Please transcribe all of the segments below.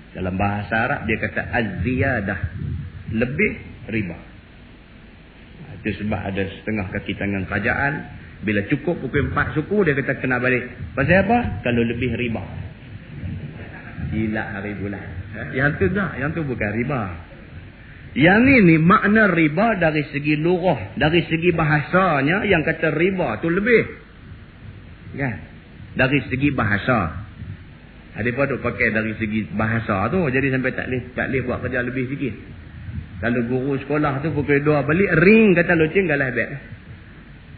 Dalam bahasa Arab dia kata az-ziyadah, lebih riba. Itu sebab ada setengah kaki tangan kerajaan, bila cukup pukul 4 suku, dia kata kena balik. Pasal apa? Kalau lebih riba. Gila hari bulan. Yang tu tak, yang tu bukan riba. Yang ni makna riba dari segi lughah, dari segi bahasanya, yang kata riba tu lebih. Kan? Dari segi bahasa. Ada pun duk pakai dari segi bahasa tu, jadi sampai tak boleh buat kerja lebih sikit. Kalau guru sekolah tu pukul 2 balik, ring kata loceng galah beg.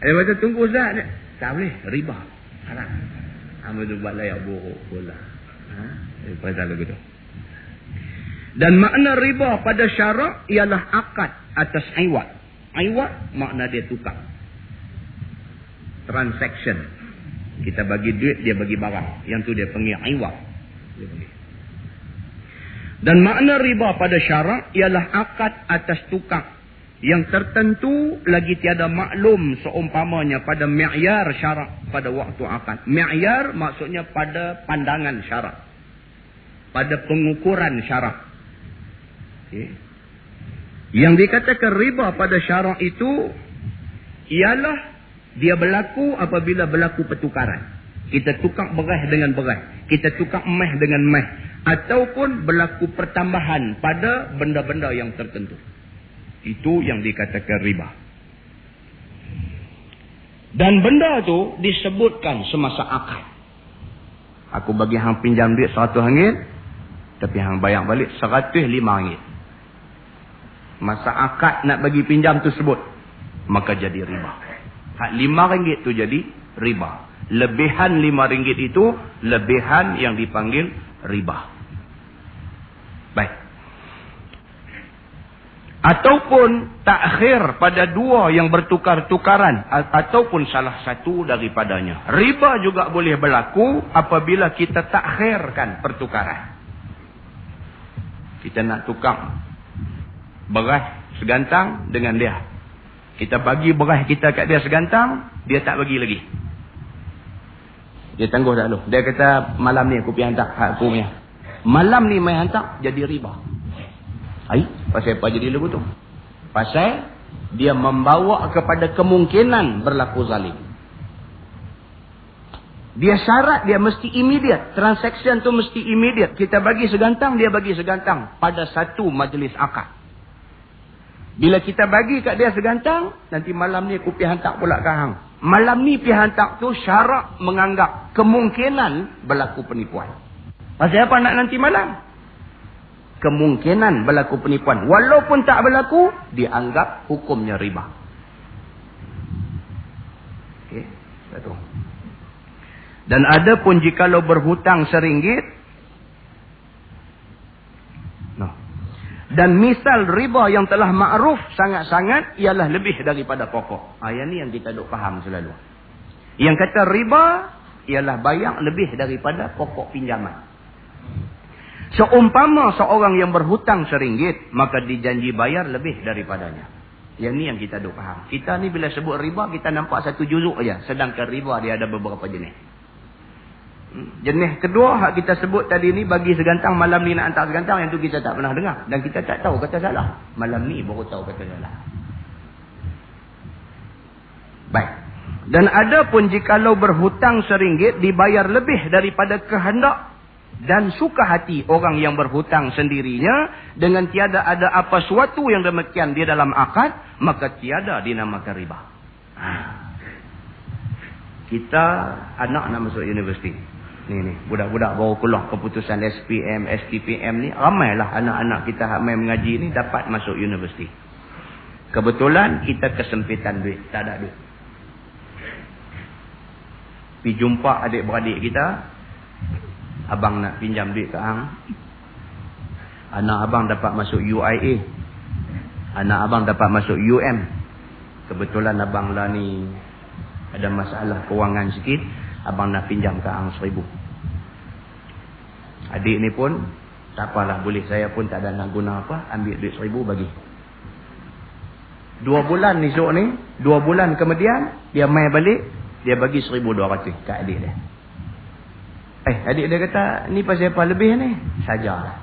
Ada kata tunggu Ustaz. Tak boleh, riba. Haram. Hamba tu buat layak buruk pula. Pasal lagu tu. Dan makna riba pada syarak ialah akad atas iwad. Iwad makna dia tukar. Transaction. Kita bagi duit, dia bagi barang. Yang tu dia panggil iwad. Dan makna riba pada syarak ialah akad atas tukar yang tertentu lagi tiada maklum seumpamanya pada mi'yar syarak pada waktu akad. Mi'yar maksudnya pada pandangan syarak, pada pengukuran syarak. Okay. Yang dikatakan riba pada syarak itu ialah dia berlaku apabila berlaku pertukaran. Kita tukar beras dengan beras, kita tukar emas dengan emas, ataupun berlaku pertambahan pada benda-benda yang tertentu. Itu yang dikatakan riba. Dan benda tu disebutkan semasa akad. Aku bagi hang pinjam duit RM100, tapi hang bayar balik RM105. Masa akad nak bagi pinjam tu sebut, maka jadi riba. Hak RM5 tu jadi riba. Lebihan RM5 itu lebihan yang dipanggil riba. Baik. Ataupun takhir pada dua yang bertukar-tukaran, ataupun salah satu daripadanya. Riba juga boleh berlaku apabila kita takhirkan pertukaran. Kita nak tukar beras segantang dengan dia. Kita bagi beras kita kat dia segantang, dia tak bagi lagi. Dia tangguh tak dulu. Dia kata malam ni aku pergi hantar hak aku punya. Malam ni mai hantar, jadi riba. Pasal apa jadi lagu tu? Pasal dia membawa kepada kemungkinan berlaku zalim. Dia syarat dia mesti immediate. Transaction tu mesti immediate. Kita bagi segantang, dia bagi segantang. Pada satu majlis akad. Bila kita bagi kat dia segantang, nanti malam ni aku pergi hantar pula ke hang. Malam ni pergi hantar tu syarat menganggap kemungkinan berlaku penipuan. Pasal apa nak nanti malam? Kemungkinan berlaku penipuan. Walaupun tak berlaku, dianggap hukumnya riba. Okey, satu. Dan ada pun jikalau berhutang RM1, dan misal riba yang telah ma'ruf sangat-sangat ialah lebih daripada pokok. Yang ni yang kita duk faham selalu. Yang kata riba ialah bayar lebih daripada pokok pinjaman. Seumpama seorang yang berhutang RM1, maka dijanji bayar lebih daripadanya. Yang ni yang kita duk faham. Kita ni bila sebut riba, kita nampak satu juzuk aja. Sedangkan riba dia ada beberapa jenis. Jenis kedua hak kita sebut tadi ni, bagi segantang, malam ni nak hantar segantang, yang tu kita tak pernah dengar. Dan kita tak tahu kata salah. Malam ni baru tahu kata salah. Baik. Dan ada pun jikalau berhutang RM1 dibayar lebih daripada kehendak dan suka hati orang yang berhutang sendirinya, dengan tiada ada apa suatu yang demikian di dalam akad, maka tiada dinamakan riba. Kita anak nak masuk universiti. Ni budak-budak baru keluar keputusan SPM, STPM ni, ramailah anak-anak kita hak main mengaji ni dapat masuk universiti. Kebetulan kita kesempitan duit, tak ada duit. Pergi jumpa adik-beradik kita, abang nak pinjam duit ke hang. Anak abang dapat masuk UIA, anak abang dapat masuk UM. Kebetulan abang lah ni ada masalah kewangan sikit, abang nak pinjam ke hang RM1,000. Adik ni pun tak apalah, boleh, saya pun tak ada nak guna apa, ambil duit RM1,000 bagi. 2 bulan esok ni, 2 bulan kemudian dia mai balik, dia bagi RM1,200 kat adik dia. Adik dia kata, ni pasal apa lebih ni? Sajalah.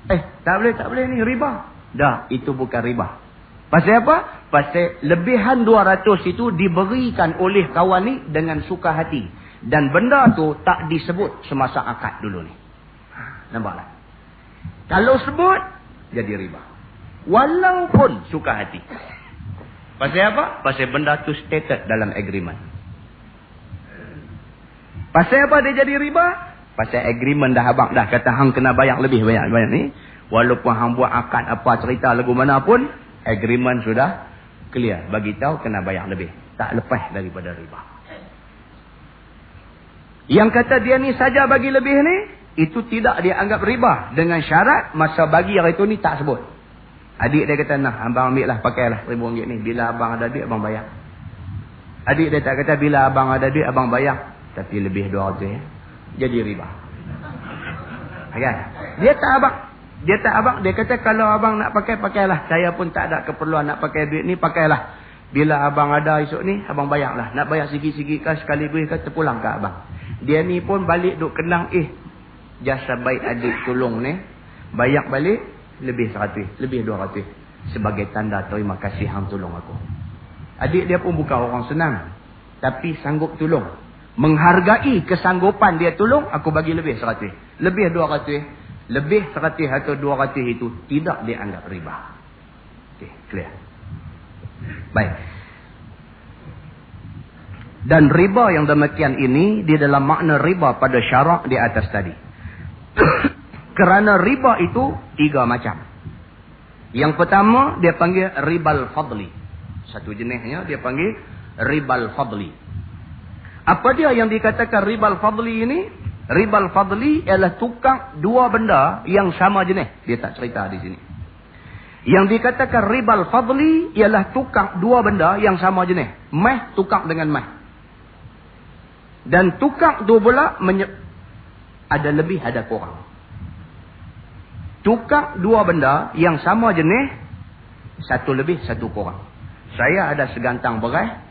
Tak boleh ni riba. Dah, itu bukan riba. Pasal apa? Pasal lebihan 200 itu diberikan oleh kawan ni dengan suka hati. Dan benda tu tak disebut semasa akad dulu ni. Nampaklah? Kalau sebut, jadi riba. Walaupun suka hati. Pasal apa? Pasal benda tu stated dalam agreement. Pasal apa dia jadi riba? Pasal agreement dah abang dah kata hang kena bayar lebih banyak ni. Walaupun hang buat akad apa cerita lagu mana pun, agreement sudah clear. Bagi tahu kena bayar lebih. Tak lepas daripada riba. Yang kata dia ni saja bagi lebih ni, itu tidak dia anggap riba. Dengan syarat masa bagi hari tu ni tak sebut. Adik dia kata, nah abang ambil lah, pakailah RM1,000 ni. Bila abang ada duit, abang bayar. Adik dia tak kata, bila abang ada duit, abang bayar. Tapi lebih 200 ya. Jadi riba. Kan? Dia tak abang. Dia kata, kalau abang nak pakai, pakailah. Saya pun tak ada keperluan nak pakai duit ni, pakailah. Bila abang ada esok ni, abang bayarlah. Nak bayar sikit-sikit kan, sekali duit kan, terpulang ke abang. Dia ni pun balik duk kenang, jasa baik adik tolong ni, bayar balik, lebih 100, lebih 200. Sebagai tanda terima kasih hang tolong aku. Adik dia pun bukan orang senang. Tapi sanggup tolong. Menghargai kesanggupan dia tolong, aku bagi lebih 100. Lebih 200. Lebih 100 atau 200 itu tidak dianggap riba. Okey, clear. Baik. Dan riba yang demikian ini, di dalam makna riba pada syarak di atas tadi. Kerana riba itu 3 macam. Yang pertama, dia panggil ribal fadli. Satu jenisnya, dia panggil ribal fadli. Apa dia yang dikatakan ribal fadli ini? Ribal fadli ialah tukar 2 benda yang sama jenis. Dia tak cerita di sini. Yang dikatakan ribal fadli ialah tukar 2 benda yang sama jenis. Meh tukar dengan meh. Dan tukar tu pula ada lebih ada kurang. Tukar 2 benda yang sama jenis, satu lebih satu kurang. Saya ada segantang beras,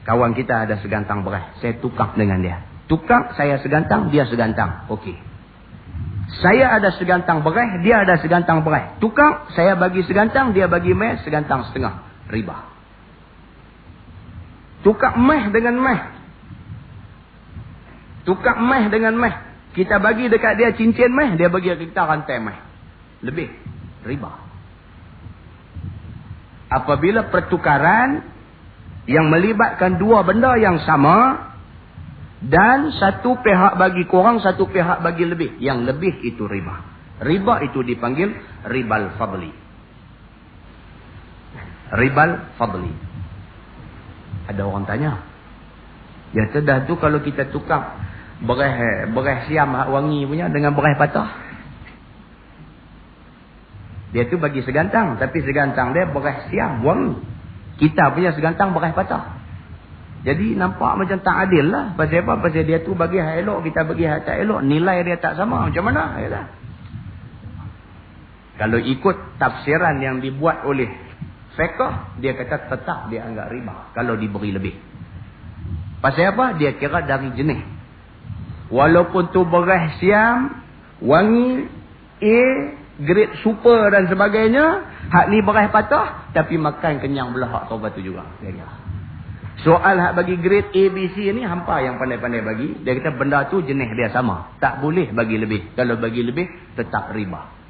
kawan kita ada segantang beras. Saya tukar dengan dia. Tukar, saya segantang, dia segantang. Okey. Saya ada segantang beras, dia ada segantang beras. Tukar, saya bagi segantang, dia bagi meh segantang setengah. Riba. Tukar meh dengan meh. Tukar meh dengan meh. Kita bagi dekat dia cincin meh, dia bagi kita rantai meh. Lebih. Riba. Apabila pertukaran yang melibatkan 2 benda yang sama, dan satu pihak bagi kurang, satu pihak bagi lebih. Yang lebih itu riba. Riba itu dipanggil ribal fadli. Ribal fadli. Ada orang tanya. Ya dah tu kalau kita tukar beras siam wangi punya dengan beras patah. Dia tu bagi segantang. Tapi segantang dia beras siam wangi. Kita punya segantang beras patah. Jadi nampak macam tak adil lah. Pasal apa? Pasal dia tu bagi hak elok, kita bagi hak tak elok. Nilai dia tak sama. Macam mana? Yalah. Kalau ikut tafsiran yang dibuat oleh fiqh, dia kata tetap dia anggap riba. Kalau diberi lebih. Pasal apa? Dia kira dari jenis. Walaupun tu beras siam, wangi, grade super dan sebagainya. Hak ni beras patah, tapi makan kenyang belah hak taubat tu juga. Dia kira. Soal hak bagi grade A, B, C ni hampa yang pandai-pandai bagi. Dia kata benda tu jenis dia sama. Tak boleh bagi lebih. Kalau bagi lebih, tetap riba.